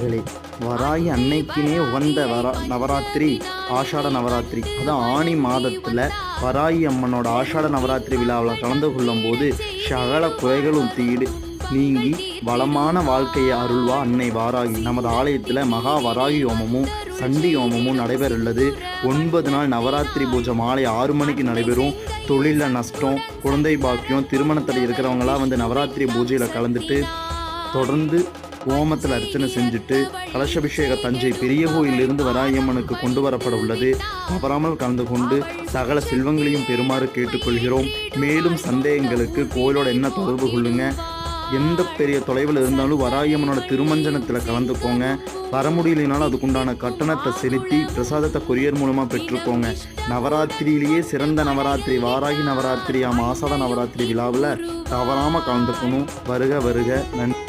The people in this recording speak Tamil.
நேயர்களே, வராகி அன்னைக்குனே உகந்த நவராத்திரி ஆஷாட நவராத்திரி. அதான் ஆனி மாதத்தில் வராகி அம்மனோட ஆஷாட நவராத்திரி விழாவில் கலந்து கொள்ளும் போது சகல குறைகளும் நீங்கி வளமான வாழ்க்கையை அருள்வா அன்னை வாராகி. நமது ஆலயத்தில் மகா வராகி ஹோமமும் சண்டி ஹோமமும் நடைபெறுள்ளது. 9 நாள் நவராத்திரி பூஜை மாலை 6 மணிக்கு நடைபெறும். தொழிலில் நஷ்டம், குழந்தை பாக்கியம், திருமணத்தில் இருக்கிறவங்களாம் நவராத்திரி பூஜையில் கலந்துட்டு தொடர்ந்து ஹோமத்தில் அர்ச்சனை செஞ்சுட்டு கலசபிஷேக தஞ்சை பெரிய கோயிலிருந்து வராகியம்மனுக்கு கொண்டு வரப்பட உள்ளது. தவறாமல் கலந்து கொண்டு சகல செல்வங்களையும் பெறுமாறு கேட்டுக்கொள்கிறோம். மேலும் சந்தேகங்களுக்கு கோயிலோட என்ன தொடர்பு கொள்ளுங்க. எந்த பெரிய தொலைவில் இருந்தாலும் வராகியம்மனோட திருமஞ்சனத்தில் கலந்துக்கோங்க. வர முடியலைனாலும் அதுக்குண்டான கட்டணத்தை செலுத்தி பிரசாதத்தை கொரியர் மூலமாக பெற்றுக்கோங்க. நவராத்திரியிலேயே சிறந்த நவராத்திரி வாராகி நவராத்திரி ஆசாட நவராத்திரி விழாவில் தவறாமல் கலந்துக்கணும். வருக வருக. நன்றி.